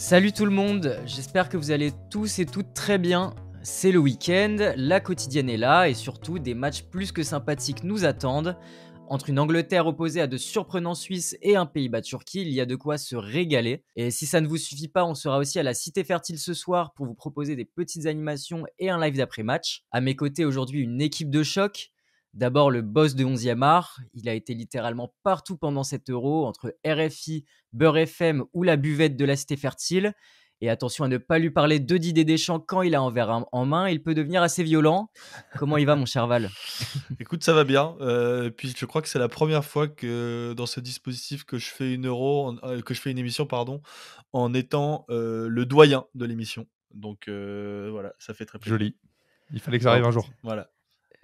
Salut tout le monde, j'espère que vous allez tous et toutes très bien. C'est le week-end, la quotidienne est là et surtout des matchs plus que sympathiques nous attendent. Entre une Angleterre opposée à de surprenants Suisses et un Pays-Bas-Turquie, il y a de quoi se régaler. Et si ça ne vous suffit pas, on sera aussi à la Cité Fertile ce soir pour vous proposer des petites animations et un live d'après-match. À mes côtés aujourd'hui, une équipe de choc. D'abord le boss de 11e art, il a été littéralement partout pendant cet Euro, entre RFI, Beurre FM ou la buvette de la Cité Fertile. Et attention à ne pas lui parler de Didier Deschamps quand il a un verre en main, il peut devenir assez violent. Comment il va mon cher Val? Écoute, ça va bien. Puis je crois que c'est la première fois que dans ce dispositif que je fais que je fais une émission, pardon, en étant, le doyen de l'émission. Donc voilà, ça fait très plaisir. Joli. Il fallait que ça Bon, arrive un jour. voilà.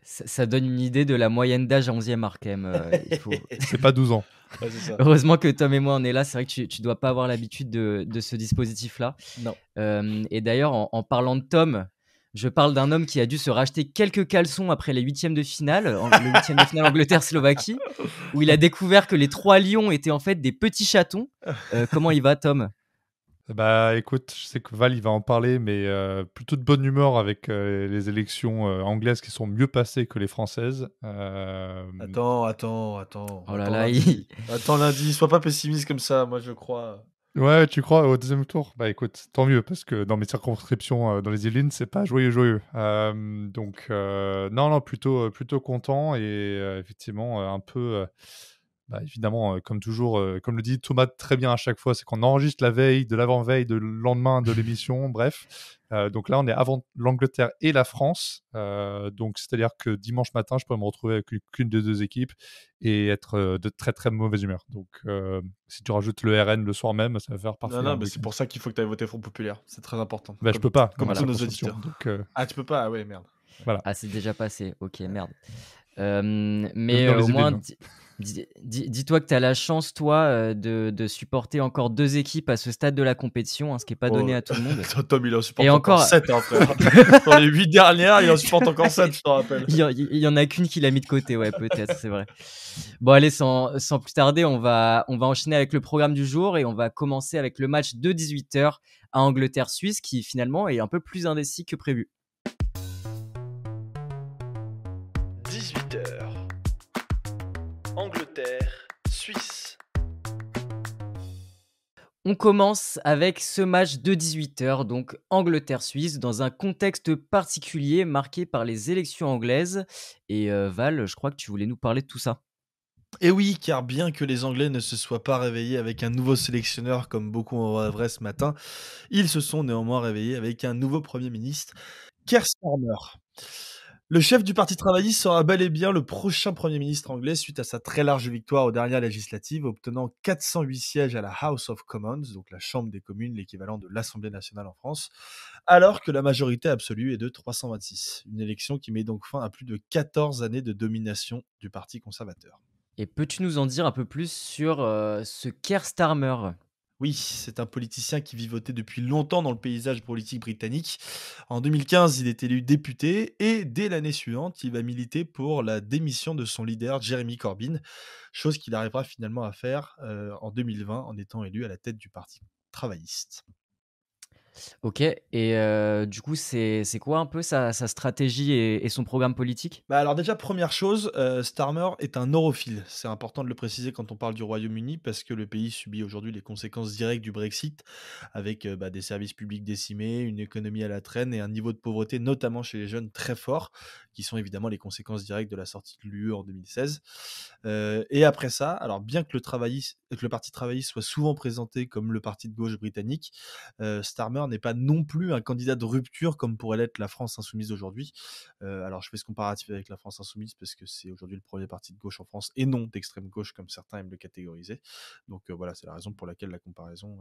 Ça donne une idée de la moyenne d'âge à 11e art quand même. Il faut... C'est pas 12 ans. Ouais, c'est ça. Heureusement que Tom et moi on est là, c'est vrai que tu dois pas avoir l'habitude de ce dispositif-là. Non. Et d'ailleurs, en parlant de Tom, je parle d'un homme qui a dû se racheter quelques caleçons après les huitièmes de finale, le huitième de finale Angleterre-Slovaquie, où il a découvert que les 3 lions étaient en fait des petits chatons. Comment il va Tom? Bah écoute, je sais que Val il va en parler, mais plutôt de bonne humeur avec les élections anglaises qui sont mieux passées que les françaises. Attends Oh là là, lundi. Attends lundi, sois pas pessimiste comme ça, moi je crois. Ouais, tu crois au deuxième tour? Bah écoute, tant mieux, parce que dans mes circonscriptions dans les Yvelines, c'est pas joyeux. Donc non, plutôt content et effectivement un peu... Bah, évidemment, comme toujours, comme le dit Thomas très bien à chaque fois, c'est qu'on enregistre la veille, de l'avant-veille, de le lendemain de l'émission, bref. Donc là, on est avant l'Angleterre et la France. Donc c'est-à-dire que dimanche matin, je peux me retrouver avec qu'une des deux équipes et être de très très mauvaise humeur. Donc si tu rajoutes le RN le soir même, ça va faire Non, parfait non, un mais c'est week-end. pour ça qu'il faut que tu ailles voter Front Populaire. C'est très important. Bah, je peux pas, dans Comme ma tous nos circonscription. auditeurs. Donc Ah, tu peux pas? Ah ouais, merde. voilà. Ah, c'est déjà passé, ok, merde. Même Mais dans les au moins, Yvelines. dis-toi que tu as la chance, toi, de supporter encore 2 équipes à ce stade de la compétition, hein, ce qui n'est pas donné Oh, à tout le monde. Tom, il en supporte Et encore encore, 7, hein, frère. Sur les 8 dernières, il en supporte encore 7, je te rappelle. il y en a qu'une qui l'a mis de côté, ouais, peut-être, c'est vrai. Bon, allez, sans plus tarder, on va enchaîner avec le programme du jour et on va commencer avec le match de 18h à Angleterre-Suisse qui finalement est un peu plus indécis que prévu. 18h. Angleterre, Suisse. On commence avec ce match de 18h, donc Angleterre-Suisse, dans un contexte particulier marqué par les élections anglaises. Et Val, je crois que tu voulais nous parler de tout ça. Et oui, car bien que les Anglais ne se soient pas réveillés avec un nouveau sélectionneur comme beaucoup en rêveraient ce matin, ils se sont néanmoins réveillés avec un nouveau Premier ministre, Keir Starmer. Le chef du Parti travailliste sera bel et bien le prochain Premier ministre anglais suite à sa très large victoire aux dernières législatives, obtenant 408 sièges à la House of Commons, donc la Chambre des communes, l'équivalent de l'Assemblée nationale en France, alors que la majorité absolue est de 326. Une élection qui met donc fin à plus de 14 années de domination du Parti conservateur. Et peux-tu nous en dire un peu plus sur ce Keir Starmer? Oui, c'est un politicien qui vivotait depuis longtemps dans le paysage politique britannique. En 2015, il est élu député et dès l'année suivante, il va militer pour la démission de son leader Jeremy Corbyn, chose qu'il arrivera finalement à faire en 2020 en étant élu à la tête du Parti travailliste. Ok, et du coup, c'est quoi un peu sa stratégie et son programme politique? Bah alors déjà, première chose, Starmer est un europhile. C'est important de le préciser quand on parle du Royaume-Uni parce que le pays subit aujourd'hui les conséquences directes du Brexit avec des services publics décimés, une économie à la traîne et un niveau de pauvreté, notamment chez les jeunes, très fort, qui sont évidemment les conséquences directes de la sortie de l'UE en 2016. Et après ça, alors bien que le Parti travailliste soit souvent présenté comme le parti de gauche britannique, Starmer n'est pas non plus un candidat de rupture comme pourrait l'être la France insoumise aujourd'hui. Alors je fais ce comparatif avec la France insoumise parce que c'est aujourd'hui le premier parti de gauche en France et non d'extrême gauche comme certains aiment le catégoriser. Donc voilà, c'est la raison pour laquelle la comparaison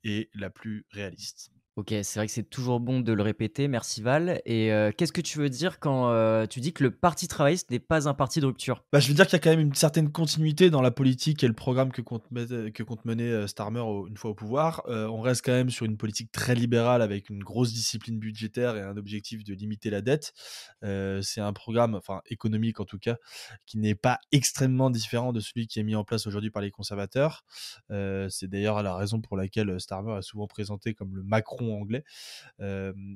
est la plus réaliste. OK, c'est vrai que c'est toujours bon de le répéter, merci Val et qu'est-ce que tu veux dire quand, tu dis que le parti travailliste n'est pas un parti de rupture? Bah, je veux dire qu'il y a quand même une certaine continuité dans la politique et le programme que compte mener, Starmer une fois au pouvoir. On reste quand même sur une politique très libérale avec une grosse discipline budgétaire et un objectif de limiter la dette. C'est un programme, enfin économique en tout cas, qui n'est pas extrêmement différent de celui qui est mis en place aujourd'hui par les conservateurs. C'est d'ailleurs la raison pour laquelle, Starmer est souvent présenté comme le Macron anglais.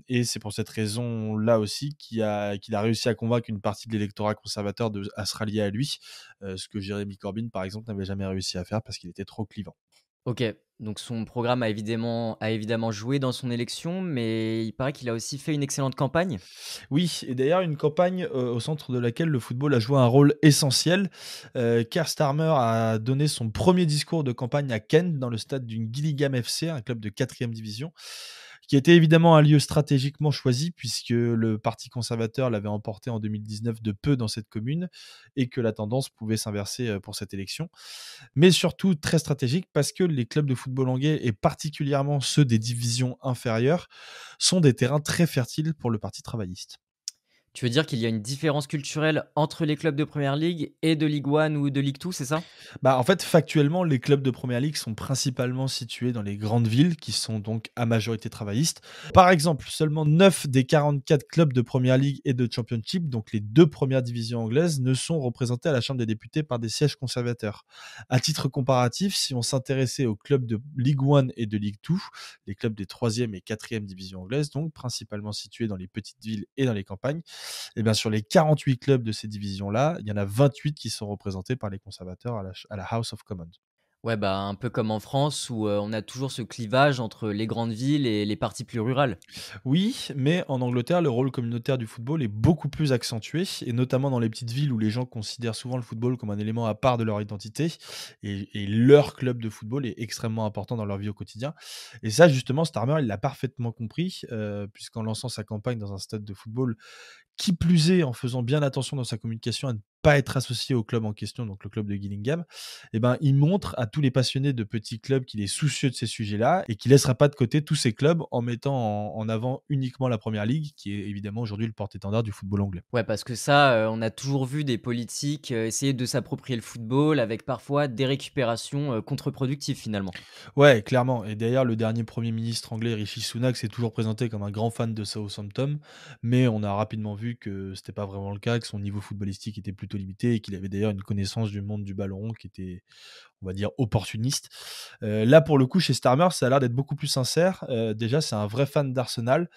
Et c'est pour cette raison-là aussi qu'il a réussi à convaincre une partie de l'électorat conservateur à se rallier à lui, ce que Jeremy Corbyn, par exemple, n'avait jamais réussi à faire parce qu'il était trop clivant. OK, donc son programme a évidemment joué dans son élection, mais il paraît qu'il a aussi fait une excellente campagne? Oui, et d'ailleurs une campagne, au centre de laquelle le football a joué un rôle essentiel. Keir Starmer a donné son premier discours de campagne à Kent, dans le stade du Gillingham FC, un club de 4e division, qui était évidemment un lieu stratégiquement choisi puisque le parti conservateur l'avait emporté en 2019 de peu dans cette commune et que la tendance pouvait s'inverser, pour cette élection. Mais surtout très stratégique parce que les clubs de football anglais et particulièrement ceux des divisions inférieures sont des terrains très fertiles pour le parti travailliste. Tu veux dire qu'il y a une différence culturelle entre les clubs de Première Ligue et de Ligue 1 ou de Ligue 2, c'est ça? Bah, en fait, factuellement, les clubs de Première Ligue sont principalement situés dans les grandes villes, qui sont donc à majorité travailliste. Par exemple, seulement 9 des 44 clubs de Première Ligue et de Championship, donc les deux premières divisions anglaises, ne sont représentés à la Chambre des députés par des sièges conservateurs. À titre comparatif, si on s'intéressait aux clubs de Ligue 1 et de Ligue 2, les clubs des 3e et 4e divisions anglaises, donc principalement situés dans les petites villes et dans les campagnes, et bien sur les 48 clubs de ces divisions-là, il y en a 28 qui sont représentés par les conservateurs à la House of Commons. Ouais, bah, un peu comme en France où, on a toujours ce clivage entre les grandes villes et les parties plus rurales. Oui, mais en Angleterre, le rôle communautaire du football est beaucoup plus accentué, et notamment dans les petites villes où les gens considèrent souvent le football comme un élément à part de leur identité, et leur club de football est extrêmement important dans leur vie au quotidien. Et ça, justement, Starmer, il l'a parfaitement compris, puisqu'en lançant sa campagne dans un stade de football, qui plus est, en faisant bien attention dans sa communication à ne pas être associé au club en question, donc le club de Gillingham, eh ben, il montre à tous les passionnés de petits clubs qu'il est soucieux de ces sujets-là et qu'il laissera pas de côté tous ces clubs en mettant en avant uniquement la Première Ligue, qui est évidemment aujourd'hui le porte-étendard du football anglais. Ouais, parce que ça, on a toujours vu des politiques, essayer de s'approprier le football avec parfois des récupérations, contre-productives finalement. Ouais, clairement. Et d'ailleurs, le dernier Premier ministre anglais, Rishi Sunak, s'est toujours présenté comme un grand fan de Southampton, mais on a rapidement vu que c'était pas vraiment le cas, que son niveau footballistique était plutôt limité et qu'il avait d'ailleurs une connaissance du monde du ballon rond qui était, on va dire, opportuniste. Là, pour le coup, chez Starmer, ça a l'air d'être beaucoup plus sincère. Déjà, c'est un vrai fan d'Arsenal.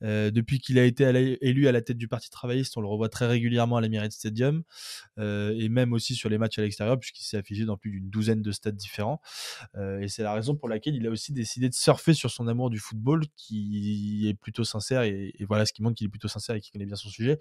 Depuis qu'il a été élu à la tête du Parti travailliste, on le revoit très régulièrement à l'Emirates Stadium, et même aussi sur les matchs à l'extérieur, puisqu'il s'est affiché dans plus d'une douzaine de stades différents. Et c'est la raison pour laquelle il a aussi décidé de surfer sur son amour du football, qui est plutôt sincère, et voilà ce qui montre qu'il est plutôt sincère et qu'il connaît bien son sujet.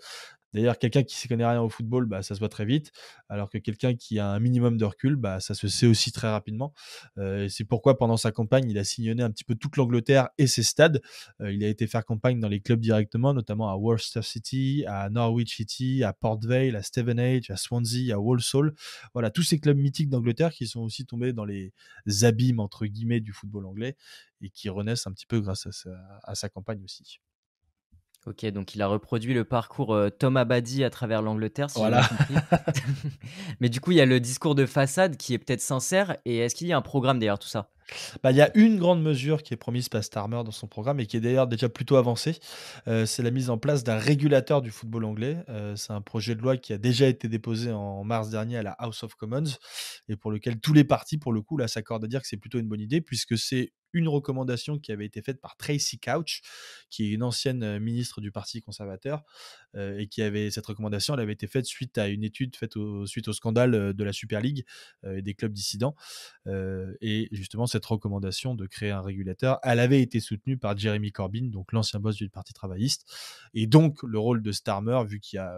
D'ailleurs, quelqu'un qui ne connaît rien au football, bah, ça se voit très vite, alors que quelqu'un qui a un minimum de recul, bah, ça se sait aussi très rapidement. Et c'est pourquoi pendant sa campagne, il a sillonné un petit peu toute l'Angleterre et ses stades. Il a été faire campagne dans les clubs directement, notamment à Worcester City, à Norwich City, à Port Vale, à Stevenage, à Swansea, à Walsall. Voilà, tous ces clubs mythiques d'Angleterre qui sont aussi tombés dans les abîmes entre guillemets du football anglais et qui renaissent un petit peu grâce à sa campagne aussi. OK, donc il a reproduit le parcours, Tom Habady à travers l'Angleterre, si j'ai bien Voilà. compris. Mais du coup, il y a le discours de façade qui est peut-être sincère et est-ce qu'il y a un programme derrière tout ça? Bah, il y a une grande mesure qui est promise par Starmer dans son programme et qui est d'ailleurs déjà plutôt avancée. C'est la mise en place d'un régulateur du football anglais. C'est un projet de loi qui a déjà été déposé en mars dernier à la House of Commons et pour lequel tous les partis, pour le coup, là, s'accordent à dire que c'est plutôt une bonne idée puisque c'est une recommandation qui avait été faite par Tracy Couch, qui est une ancienne, ministre du Parti conservateur, et cette recommandation, elle avait été faite suite à une étude faite suite au scandale, de la Super League, et des clubs dissidents. Et justement, cette recommandation de créer un régulateur, elle avait été soutenue par Jeremy Corbyn, donc l'ancien boss du Parti travailliste. Et donc, le rôle de Starmer, vu qu'il y a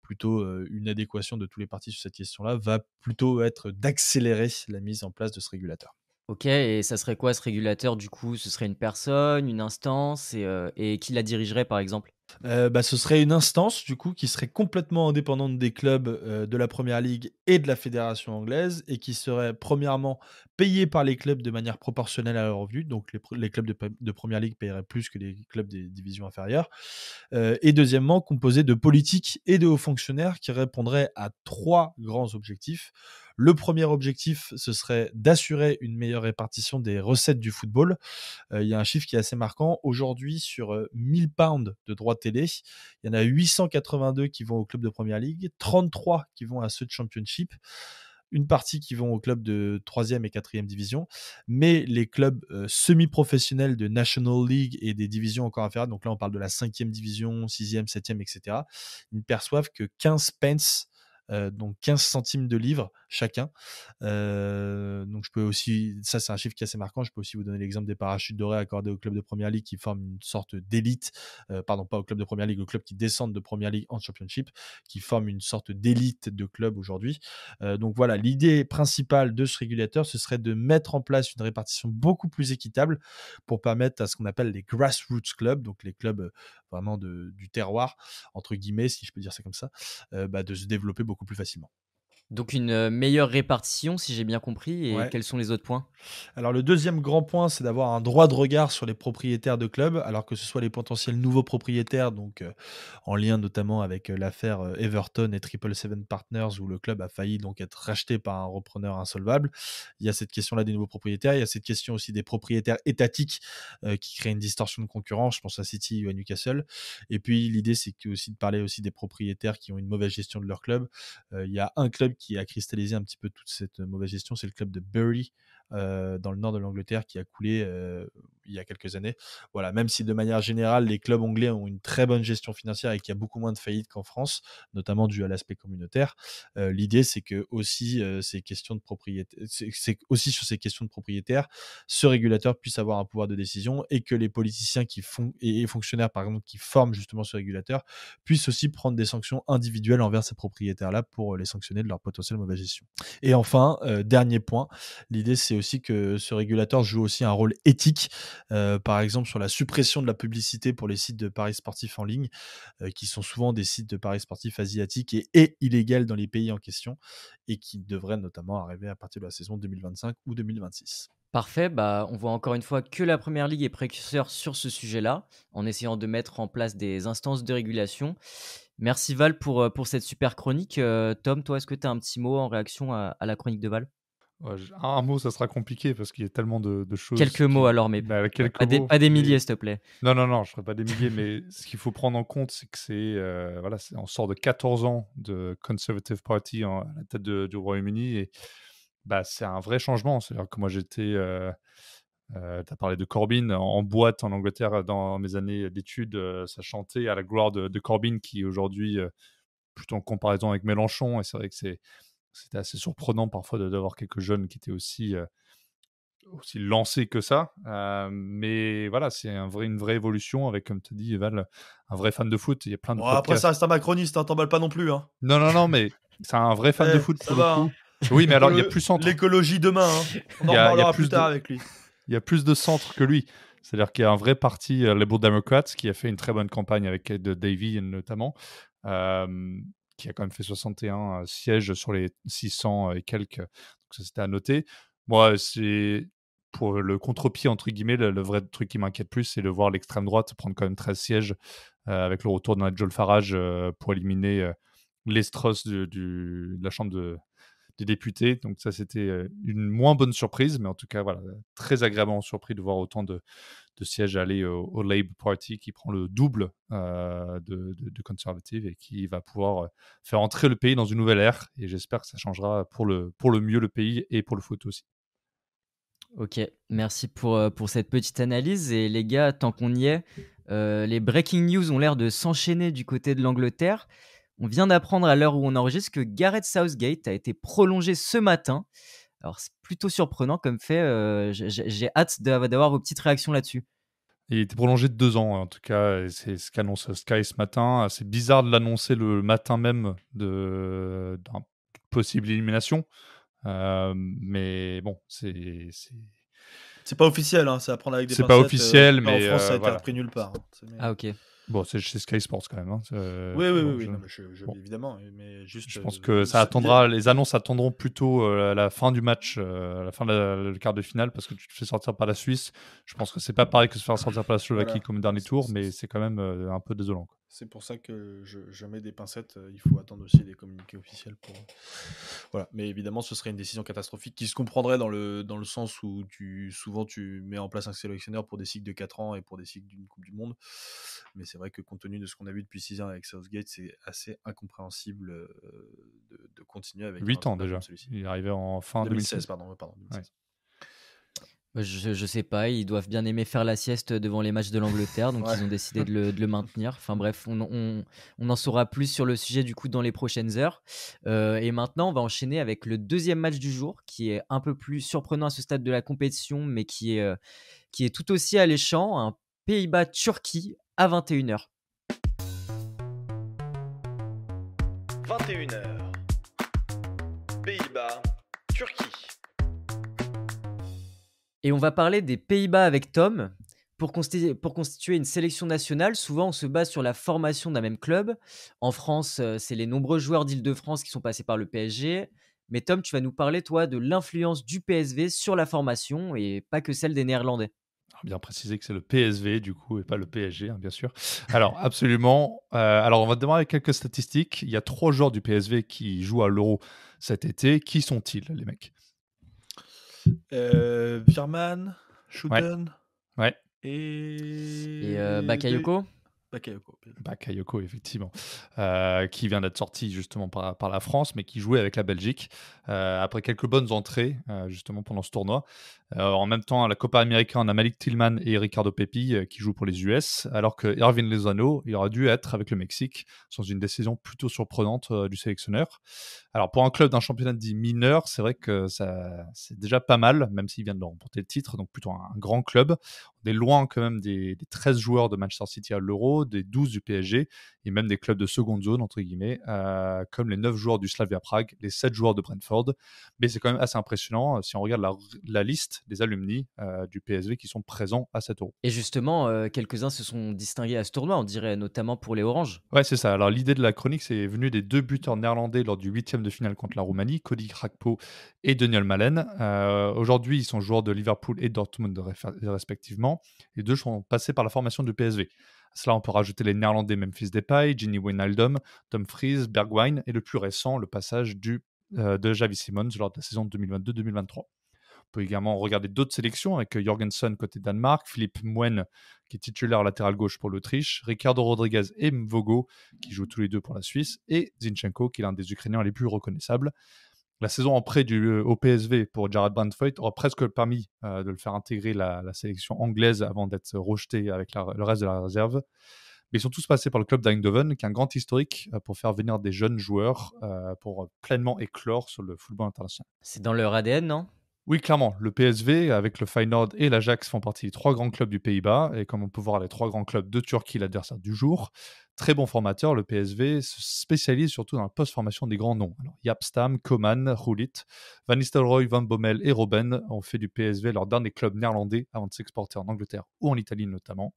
plutôt une adéquation de tous les partis sur cette question-là, va plutôt être d'accélérer la mise en place de ce régulateur. OK et ça serait quoi ce régulateur du coup? Ce serait une personne, une instance et qui la dirigerait par exemple? Ce serait une instance du coup qui serait complètement indépendante des clubs, de la Première Ligue et de la fédération anglaise et qui serait premièrement payée par les clubs de manière proportionnelle à leurs revenus. Donc les clubs de Première Ligue paieraient plus que les clubs des divisions inférieures, et deuxièmement composée de politiques et de hauts fonctionnaires qui répondraient à 3 grands objectifs. Le premier objectif, ce serait d'assurer une meilleure répartition des recettes du football. Il y a un chiffre qui est assez marquant. Aujourd'hui, sur 1000 pounds de droits télé, il y en a 882 qui vont au club de Première Ligue, 33 qui vont à ceux de Championship, une partie qui vont au club de 3e et 4e division, mais les clubs semi-professionnels de National League et des divisions encore inférieures, donc là on parle de la 5e division, 6e, 7e, etc., ils ne perçoivent que 15 pence, donc 15 centimes de livre chacun. Donc je peux aussi, ça c'est un chiffre qui est assez marquant, je peux aussi vous donner l'exemple des parachutes dorés accordés au club de Première Ligue qui forment une sorte d'élite, pardon, pas au club de Première Ligue, au club qui descendent de Première Ligue en Championship, qui forment une sorte d'élite de club aujourd'hui. Donc voilà, l'idée principale de ce régulateur, ce serait de mettre en place une répartition beaucoup plus équitable pour permettre à ce qu'on appelle les grassroots clubs, donc les clubs vraiment du terroir, entre guillemets, si je peux dire ça comme ça, de se développer beaucoup plus facilement. Donc une meilleure répartition, si j'ai bien compris. Et Ouais. quels sont les autres points? Alors le deuxième grand point, c'est d'avoir un droit de regard sur les propriétaires de clubs, alors que ce soit les potentiels nouveaux propriétaires, donc en lien notamment avec l'affaire Everton et 777 Partners, où le club a failli donc être racheté par un repreneur insolvable. Il y a cette question-là des nouveaux propriétaires, il y a cette question aussi des propriétaires étatiques qui créent une distorsion de concurrence, je pense à City ou à Newcastle. Et puis l'idée, c'est aussi de parler aussi des propriétaires qui ont une mauvaise gestion de leur club. Il y a un club qui a cristallisé un petit peu toute cette mauvaise gestion, c'est le club de Bury, dans le nord de l'Angleterre, qui a coulé il y a quelques années. Voilà, même si de manière générale, les clubs anglais ont une très bonne gestion financière et qu'il y a beaucoup moins de faillites qu'en France, notamment dû à l'aspect communautaire. L'idée, c'est que aussi ces questions de propriété, c'est aussi sur ces questions de propriétaires, ce régulateur puisse avoir un pouvoir de décision et que les politiciens qui font et fonctionnaires par exemple qui forment justement ce régulateur puissent aussi prendre des sanctions individuelles envers ces propriétaires-là pour les sanctionner de leur potentielle mauvaise gestion. Et enfin, dernier point, l'idée c'est aussi que ce régulateur joue aussi un rôle éthique, par exemple sur la suppression de la publicité pour les sites de paris sportifs en ligne, qui sont souvent des sites de paris sportifs asiatiques et illégaux dans les pays en question, et qui devraient notamment arriver à partir de la saison 2025 ou 2026. Parfait, on voit encore une fois que la Première Ligue est précurseur sur ce sujet-là, en essayant de mettre en place des instances de régulation. Merci Val pour cette super chronique. Tom, toi, est-ce que tu as un petit mot en réaction à la chronique de Val? Ouais, un mot, ça sera compliqué parce qu'il y a tellement de choses Quelques mots alors, mais quelques pas des, mots. pas des Mais milliers, s'il te plaît. non, je ne ferai pas des milliers, mais ce qu'il faut prendre en compte, c'est que on sort de 14 ans de Conservative Party à la tête du Royaume-Uni et c'est un vrai changement. C'est-à-dire que moi, tu as parlé de Corbyn en boîte en Angleterre dans mes années d'études, ça chantait à la gloire de Corbyn qui aujourd'hui, plutôt en comparaison avec Mélenchon, et c'est vrai que c'était assez surprenant parfois d'avoir quelques jeunes qui étaient aussi lancés que ça. Mais voilà, c'est une vraie évolution avec, comme tu as dit, Val, un vrai fan de foot. Il y a plein de Bon, après, podcasts. ça reste un macroniste, hein, t'emballes pas non plus. Hein. Non, mais c'est un vrai fan de foot ça pour va, le coup. hein. Oui, mais alors il y a plus centre. L'écologie demain, hein. On en Il y a reparlera plus plus tard de- avec lui. Il y a plus de centre que lui. C'est-à-dire qu'il y a un vrai parti Liberal Democrats qui a fait une très bonne campagne avec Ed Davey notamment, qui a quand même fait 61 sièges sur les 600 et quelques. Donc ça, c'était à noter. Moi, c'est pour le contre-pied, entre guillemets, le vrai truc qui m'inquiète plus, c'est de voir l'extrême droite prendre quand même 13 sièges avec le retour de Nigel Farage pour éliminer les Strauss de la Chambre des députés. Donc ça, c'était une moins bonne surprise, mais en tout cas, voilà, très agréablement surpris de voir autant de sièges aller au Labour Party qui prend le double de Conservative et qui va pouvoir faire entrer le pays dans une nouvelle ère. Et j'espère que ça changera pour le mieux le pays et pour le foot aussi. Ok, merci pour cette petite analyse. Et les gars, tant qu'on y est, les breaking news ont l'air de s'enchaîner du côté de l'Angleterre. On vient d'apprendre à l'heure où on enregistre que Gareth Southgate a été prolongé ce matin. Alors c'est plutôt surprenant comme fait. J'ai hâte d'avoir vos petites réactions là-dessus. Il était prolongé de 2 ans, en tout cas, et c'est ce qu'annonce Sky ce matin. C'est bizarre de l'annoncer le matin même d'une possible élimination. Mais bon, c'est pas officiel, hein, c'est à prendre avec des c'est pincettes. pas officiel, en mais France, ça a été voilà. appris nulle part. Hein. Ah ok. Bon, c'est chez Sky Sports quand même. Hein. Oui, oui, oui, Bon, oui, non, mais bon, évidemment, mais juste, je pense que ça il y a- attendra. Les annonces attendront plutôt à la fin du match, à la fin de le quart de finale, parce que tu te fais sortir par la Suisse. Je pense que c'est pas pareil que se faire sortir par la Slovaquie voilà. comme au dernier tour, mais C'est- c'est quand même un peu désolant, quoi. C'est pour ça que je mets des pincettes. Il faut attendre aussi les communiqués officiels pour. Voilà. Mais évidemment, ce serait une décision catastrophique qui se comprendrait dans le sens où souvent tu mets en place un sélectionneur pour des cycles de 4 ans et pour des cycles d'une Coupe du Monde. Mais c'est vrai que compte tenu de ce qu'on a vu depuis 6 ans avec Southgate, c'est assez incompréhensible de continuer avec un 8 ans entraîneur déjà. comme celui-ci. Il est arrivé en fin 2016, 2016. pardon, 2016. Ouais. Je sais pas, ils doivent bien aimer faire la sieste devant les matchs de l'Angleterre, donc Ouais. ils ont décidé de le maintenir. Enfin bref, on en saura plus sur le sujet du coup dans les prochaines heures. Et maintenant, on va enchaîner avec le deuxième match du jour, qui est un peu plus surprenant à ce stade de la compétition, mais qui est tout aussi alléchant, un Pays-Bas-Turquie à 21h. 21h. Pays-Bas, Turquie. Et on va parler des Pays-Bas avec Tom. Pour constituer une sélection nationale, souvent on se base sur la formation d'un même club. En France, c'est les nombreux joueurs d'Île-de-France qui sont passés par le PSG. Mais Tom, tu vas nous parler, toi, de l'influence du PSV sur la formation et pas que celle des Néerlandais. Alors, bien préciser que c'est le PSV du coup et pas le PSG, hein, bien sûr. Alors absolument. Alors on va démarrer avec quelques statistiques. Il y a 3 joueurs du PSV qui jouent à l'Euro cet été. Qui sont-ils, les mecs? Virman, Ouais, Schouten ouais. Et et Bakayoko. Bakayoko. Bakayoko, effectivement, qui vient d'être sorti justement par la France, mais qui jouait avec la Belgique après quelques bonnes entrées justement pendant ce tournoi. En même temps, à la Copa América, on a Malik Tillman et Ricardo Pepi qui jouent pour les US, alors que Erwin Lozano, il aurait dû être avec le Mexique, sans une décision plutôt surprenante du sélectionneur. Alors pour un club d'un championnat dit mineur, c'est vrai que c'est déjà pas mal, même s'il vient de remporter le titre, donc plutôt un grand club. On est loin quand même des 13 joueurs de Manchester City à l'Euro, des 12 du PSG, et même des clubs de seconde zone, entre guillemets, comme les 9 joueurs du Slavia Prague, les 7 joueurs de Brentford. Mais c'est quand même assez impressionnant si on regarde la liste des alumni du PSV qui sont présents à cet Euro. Et justement, quelques-uns se sont distingués à ce tournoi, on dirait notamment pour les Oranges. Ouais, c'est ça. Alors, l'idée de la chronique, c'est venu des 2 buteurs néerlandais lors du 8e de finale contre la Roumanie, Cody Gakpo et Daniel Malen. Aujourd'hui, ils sont joueurs de Liverpool et Dortmund respectivement. Les deux sont passés par la formation du PSV. À cela, on peut rajouter les néerlandais Memphis Depay, Gini Wijnaldum, Dumfries, Bergwijn et le plus récent, le passage de Xavi Simons lors de la saison 2022-2023. On peut également regarder d'autres sélections avec Jorgensen côté Danemark, Philippe Mouen qui est titulaire latéral gauche pour l'Autriche, Ricardo Rodriguez et Mvogo qui jouent tous les deux pour la Suisse, et Zinchenko qui est l'un des Ukrainiens les plus reconnaissables. La saison en prêt au PSV pour Jared Brandtfeucht aura presque permis de le faire intégrer la sélection anglaise avant d'être rejeté avec le reste de la réserve. Mais ils sont tous passés par le club d'Eindhoven, qui a un grand historique pour faire venir des jeunes joueurs pour pleinement éclore sur le football international. C'est dans leur ADN, non? Oui, clairement. Le PSV, avec le Feyenoord et l'Ajax, font partie des 3 grands clubs du Pays-Bas. Et comme on peut voir les 3 grands clubs de Turquie, l'adversaire du jour, très bon formateur, le PSV se spécialise surtout dans la post-formation des grands noms. Alors, Jaap Stam, Coman, Gullit, Van Nistelrooy, Van Bommel et Robben ont fait du PSV leur dernier club néerlandais avant de s'exporter en Angleterre ou en Italie notamment.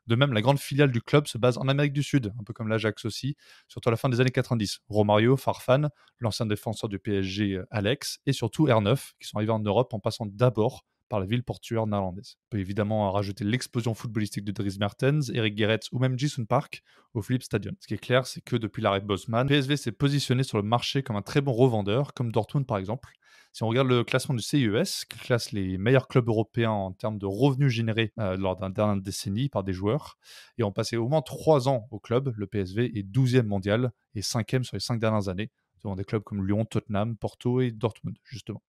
De même, la grande filiale du club se base en Amérique du Sud, un peu comme l'Ajax aussi, surtout à la fin des années 90. Romario, Farfan, l'ancien défenseur du PSG Alex, et surtout R9, qui sont arrivés en Europe en passant d'abord par la ville portuaire néerlandaise. On peut évidemment rajouter l'explosion footballistique de Dries Mertens, Eric Gerrits ou même Jason Park au Philips Stadion. Ce qui est clair, c'est que depuis l'arrêt de Bosman, PSV s'est positionné sur le marché comme un très bon revendeur, comme Dortmund par exemple. Si on regarde le classement du CIES, qui classe les meilleurs clubs européens en termes de revenus générés lors d'un dernière décennie par des joueurs, et ont passé au moins 3 ans au club, le PSV est 12e mondial et 5e sur les 5 dernières années, devant des clubs comme Lyon, Tottenham, Porto et Dortmund, justement.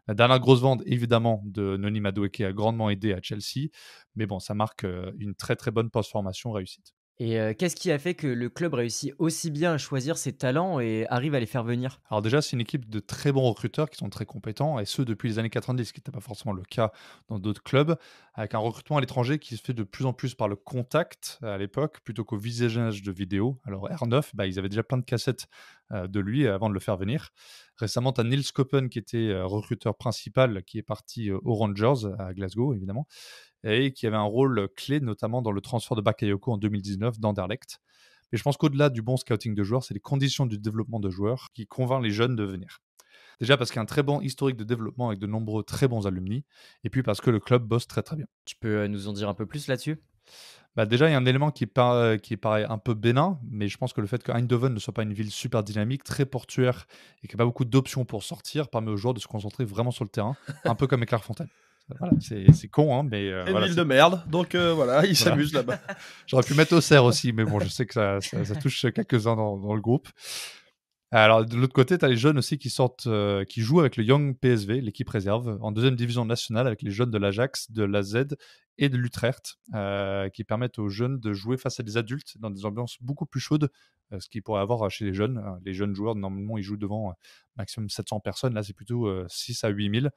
La dernière grosse vente, évidemment, de Noni Madueke a grandement aidé à Chelsea, mais bon, ça marque une très très bonne post-formation réussite. Et qu'est-ce qui a fait que le club réussit aussi bien à choisir ses talents et arrive à les faire venir? Alors déjà, c'est une équipe de très bons recruteurs qui sont très compétents, et ce depuis les années 90, ce qui n'était pas forcément le cas dans d'autres clubs, avec un recrutement à l'étranger qui se fait de plus en plus par le contact à l'époque, plutôt qu'au visionnage de vidéos. Alors R9, ils avaient déjà plein de cassettes de lui avant de le faire venir. Récemment, tu as Niels Koppen qui était recruteur principal, qui est parti aux Rangers à Glasgow, évidemment, et qui avait un rôle clé, notamment dans le transfert de Bakayoko en 2019 d'Anderlecht. Mais je pense qu'au-delà du bon scouting de joueurs, c'est les conditions du développement de joueurs qui convainc les jeunes de venir. Déjà parce qu'il y a un très bon historique de développement avec de nombreux très bons alumni, et puis parce que le club bosse très très bien. Tu peux nous en dire un peu plus là-dessus? Déjà, il y a un élément qui paraît un peu bénin, mais je pense que le fait que Eindhoven ne soit pas une ville super dynamique, très portuaire, et qu'il n'y a pas beaucoup d'options pour sortir, permet aux joueurs de se concentrer vraiment sur le terrain, un peu comme Clairefontaine. Voilà, c'est con, hein, mais Une voilà, ville de merde, donc voilà, ils s'amusent là-bas. J'aurais pu mettre Auxerre aussi, mais bon, je sais que ça touche quelques-uns dans le groupe. Alors, de l'autre côté, tu as les jeunes aussi qui sortent, qui jouent avec le Young PSV, l'équipe réserve, en deuxième division nationale avec les jeunes de l'Ajax, de l'AZ et de l'Utrecht, qui permettent aux jeunes de jouer face à des adultes dans des ambiances beaucoup plus chaudes, ce qu'ils pourraient avoir chez les jeunes. Les jeunes joueurs, normalement, ils jouent devant maximum 700 personnes. Là, c'est plutôt 6 à 8 000.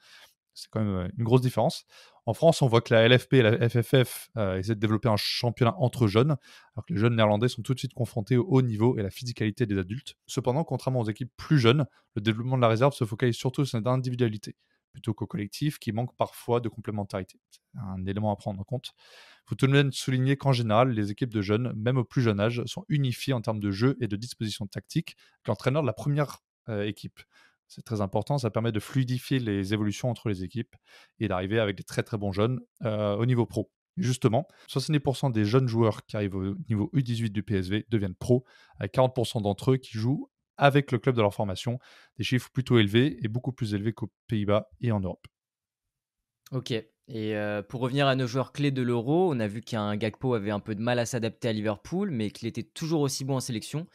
C'est quand même une grosse différence. En France, on voit que la LFP et la FFF essaient de développer un championnat entre jeunes, alors que les jeunes néerlandais sont tout de suite confrontés au haut niveau et à la physicalité des adultes. Cependant, contrairement aux équipes plus jeunes, le développement de la réserve se focalise surtout sur l'individualité, plutôt qu'au collectif, qui manque parfois de complémentarité. C'est un élément à prendre en compte. Il faut tout de même souligner qu'en général, les équipes de jeunes, même au plus jeune âge, sont unifiées en termes de jeu et de disposition tactique avec l'entraîneur de la première équipe. C'est très important, ça permet de fluidifier les évolutions entre les équipes et d'arriver avec des très très bons jeunes au niveau pro. Et justement, 70% des jeunes joueurs qui arrivent au niveau U18 du PSV deviennent pros, avec 40% d'entre eux qui jouent avec le club de leur formation, des chiffres plutôt élevés et beaucoup plus élevés qu'aux Pays-Bas et en Europe. Ok. Et pour revenir à nos joueurs clés de l'Euro, on a vu qu'un Gakpo avait un peu de mal à s'adapter à Liverpool, mais qu'il était toujours aussi bon en sélection.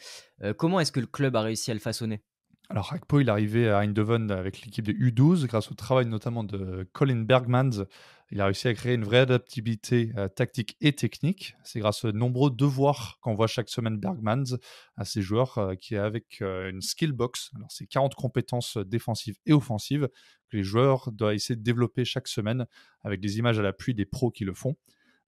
Comment est-ce que le club a réussi à le façonner? Alors, Akpo, il est arrivé à Eindhoven avec l'équipe de U12 grâce au travail notamment de Colin Bergmans. Il a réussi à créer une vraie adaptabilité tactique et technique. C'est grâce aux nombreux devoirs qu'envoie chaque semaine Bergmans à ses joueurs qui est avec une skill box. Alors, c'est 40 compétences défensives et offensives que les joueurs doivent essayer de développer chaque semaine avec des images à l'appui des pros qui le font.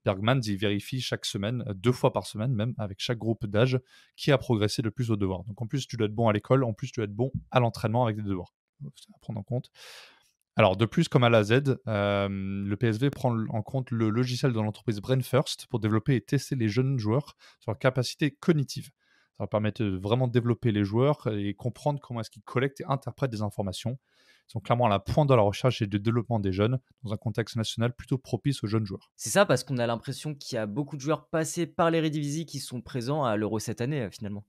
Bergmans, il vérifie chaque semaine, 2 fois par semaine même, avec chaque groupe d'âge, qui a progressé le plus au devoir. Donc en plus, tu dois être bon à l'école, en plus, tu dois être bon à l'entraînement avec des devoirs. C'est à prendre en compte. Alors de plus, comme à la Z, le PSV prend en compte le logiciel de l'entreprise Brain First pour développer et tester les jeunes joueurs sur leurs capacités cognitives. Ça va permettre de vraiment développer les joueurs et comprendre comment est-ce qu'ils collectent et interprètent des informations. Ils sont clairement à la pointe de la recherche et du développement des jeunes dans un contexte national plutôt propice aux jeunes joueurs. C'est ça, parce qu'on a l'impression qu'il y a beaucoup de joueurs passés par l'Eredivisie qui sont présents à l'Euro cette année, finalement.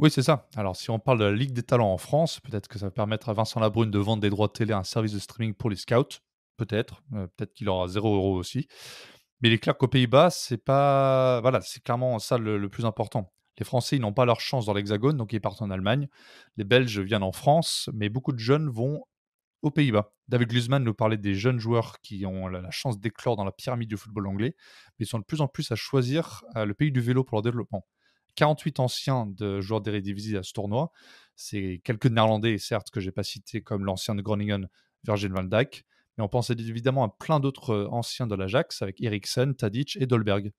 Oui, c'est ça. Alors, si on parle de la Ligue des talents en France, peut-être que ça va permettre à Vincent Labrune de vendre des droits de télé à un service de streaming pour les scouts. Peut-être. Peut-être qu'il aura 0 € aussi. Mais il est clair qu'aux Pays-Bas, c'est pas. Voilà, c'est clairement ça le plus important. Les Français, ils n'ont pas leur chance dans l'Hexagone, donc ils partent en Allemagne. Les Belges viennent en France, mais beaucoup de jeunes vont aux Pays-Bas. David Glusman nous parlait des jeunes joueurs qui ont la chance d'éclore dans la pyramide du football anglais, mais ils sont de plus en plus à choisir le pays du vélo pour leur développement. 48 anciens de joueurs d'Eredivisie à ce tournoi. C'est quelques Néerlandais, certes, que je n'ai pas cités, comme l'ancien de Groningen, Virgil van Dijk, mais on pense évidemment à plein d'autres anciens de l'Ajax, avec Eriksen, Tadic et Dolberg.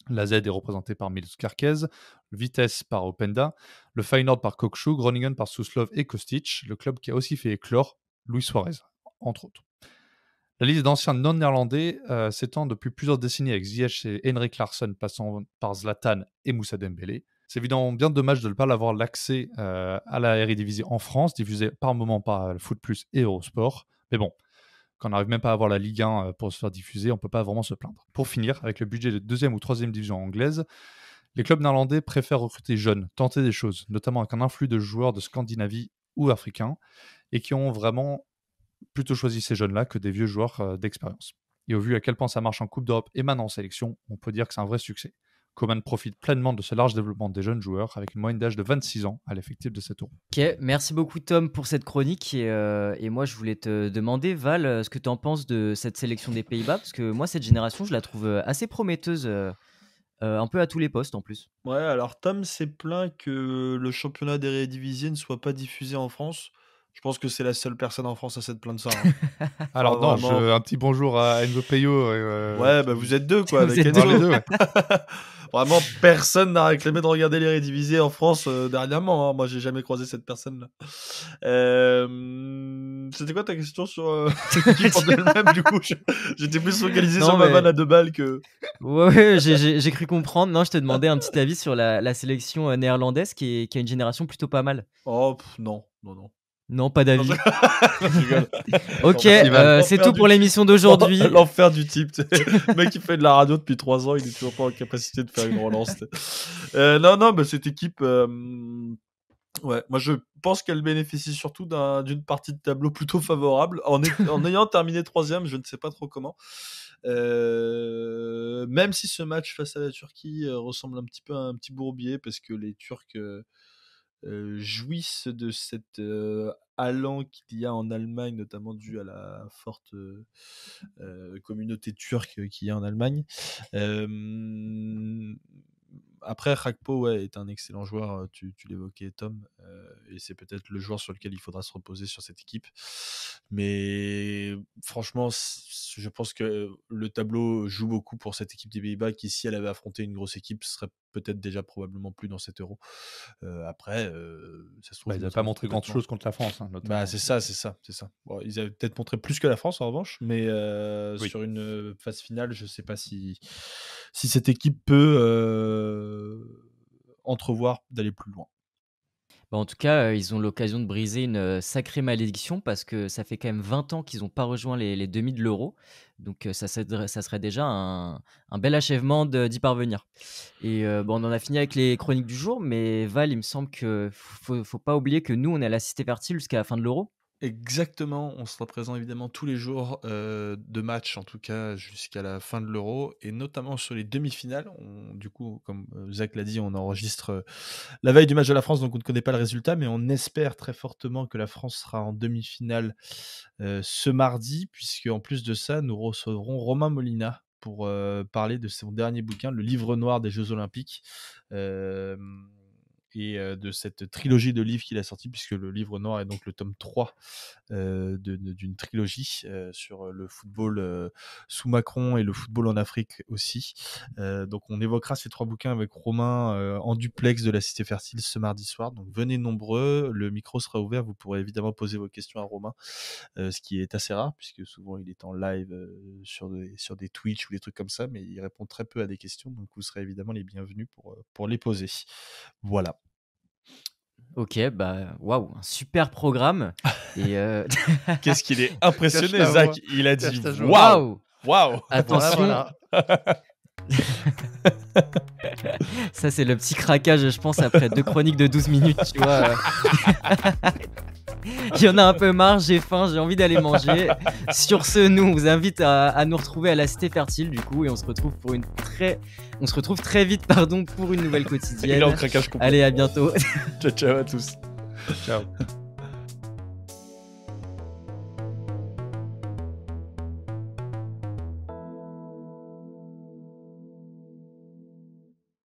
La Z est représentée par Milos Kerkez, le Vitesse par Openda, le Feyenoord par Kokshu, Groningen par Suslov et Kostic, le club qui a aussi fait éclore Luis Suarez, entre autres. La liste d'anciens non-néerlandais s'étend depuis plusieurs décennies avec Ziyech et Henrik Larsson, passant par Zlatan et Moussa Dembélé. C'est évidemment bien dommage de ne pas avoir l'accès à la Eredivisie en France, diffusée par moment par Foot Plus et Eurosport. Mais bon, quand on n'arrive même pas à avoir la Ligue 1 pour se faire diffuser, on ne peut pas vraiment se plaindre. Pour finir, avec le budget de 2e ou 3e division anglaise, les clubs néerlandais préfèrent recruter jeunes, tenter des choses, notamment avec un influx de joueurs de Scandinavie ou africains, et qui ont vraiment plutôt choisi ces jeunes-là que des vieux joueurs d'expérience. Et au vu à quel point ça marche en Coupe d'Europe et maintenant en sélection, on peut dire que c'est un vrai succès. Coman profite pleinement de ce large développement des jeunes joueurs avec une moyenne d'âge de 26 ans à l'effectif de cet Euro. Ok, merci beaucoup Tom pour cette chronique. Et moi, je voulais te demander, Val, ce que tu en penses de cette sélection des Pays-Bas, parce que moi, cette génération, je la trouve assez prometteuse, un peu à tous les postes en plus. Ouais, alors Tom s'est plaint que le championnat d'Eredivisie ne soit pas diffusé en France. Je pense que c'est la seule personne en France à s'être plaint de ça. Hein. Alors non, vraiment... un petit bonjour à Enzo Peyo. Ouais, bah vous êtes deux, quoi. Vous avec êtes Enzo. les deux, ouais. Vraiment, personne n'a réclamé de regarder les redivisés en France dernièrement. Hein. Moi, j'ai jamais croisé cette personne-là. C'était quoi ta question sur l'équipe en elle-même? Du coup, j'étais plus focalisé sur ma vanne à 2 balles que... Ouais, j'ai cru comprendre. Non, je te demandais un petit avis sur la sélection néerlandaise qui a une génération plutôt pas mal. Oh, non. Non, pas d'avis. Je rigole. Ok, c'est tout pour l'émission type. d'aujourd'hui. L'enfer du type. Le mec qui fait de la radio depuis 3 ans, il est toujours pas en capacité de faire une relance. Non, mais cette équipe... Ouais, moi je pense qu'elle bénéficie surtout d'une partie de tableau plutôt favorable. En ayant terminé 3e, je ne sais pas trop comment. Même si ce match face à la Turquie ressemble un petit peu à un petit bourbier, parce que les Turcs jouissent de cet allant qu'il y a en Allemagne, notamment dû à la forte communauté turque qu'il y a en Allemagne. Après, Krakpo est un excellent joueur, tu l'évoquais Tom, et c'est peut-être le joueur sur lequel il faudra se reposer sur cette équipe. Mais franchement, je pense que le tableau joue beaucoup pour cette équipe des Pays-Bas qui, si elle avait affronté une grosse équipe, serait peut-être déjà probablement plus dans cet Euro. Après, ça se trouve... Ils n'avaient pas montré grand-chose contre la France. Hein, bah, c'est ça. Bon, ils avaient peut-être montré plus que la France, en revanche, mais Oui. sur une phase finale, je ne sais pas si cette équipe peut entrevoir d'aller plus loin. Bah, en tout cas, ils ont l'occasion de briser une sacrée malédiction parce que ça fait quand même 20 ans qu'ils n'ont pas rejoint les demi de l'Euro. Donc ça serait déjà un bel achèvement d'y parvenir. Et bon, on en a fini avec les chroniques du jour, mais Val, il me semble qu'il faut pas oublier que nous, on est à l'Assisté Fertile jusqu'à la fin de l'Euro. Exactement, on sera présent évidemment tous les jours de match, en tout cas jusqu'à la fin de l'Euro, et notamment sur les demi-finales. Du coup, comme Zach l'a dit, on enregistre la veille du match de la France, donc on ne connaît pas le résultat, mais on espère très fortement que la France sera en demi-finale ce mardi, puisque en plus de ça, nous recevrons Romain Molina pour parler de son dernier bouquin, le livre noir des Jeux Olympiques. Et de cette trilogie de livres qu'il a sorti, puisque le livre noir est donc le tome 3 d'une trilogie sur le football sous Macron et le football en Afrique aussi. Donc on évoquera ces 3 bouquins avec Romain en duplex de la Cité Fertile ce mardi soir. Donc venez nombreux, le micro sera ouvert, vous pourrez évidemment poser vos questions à Romain, ce qui est assez rare, puisque souvent il est en live sur des Twitch ou des trucs comme ça, mais il répond très peu à des questions, donc vous serez évidemment les bienvenus pour les poser. Voilà. Ok, bah waouh, un super programme. Et qu'est-ce qu'il est impressionné, Cache ta Zach. voix. Il a dit Cache ta joie. waouh. Attention. Voilà. Ça, c'est le petit craquage, je pense, après 2 chroniques de 12 minutes, tu vois. Il y en a un peu marre, j'ai faim, j'ai envie d'aller manger. Sur ce, nous, on vous invite à nous retrouver à la Cité Fertile, du coup, et on se retrouve très vite, pour une nouvelle quotidienne. Il est en craquage complet. Allez, à bientôt. Ciao à tous. Ciao.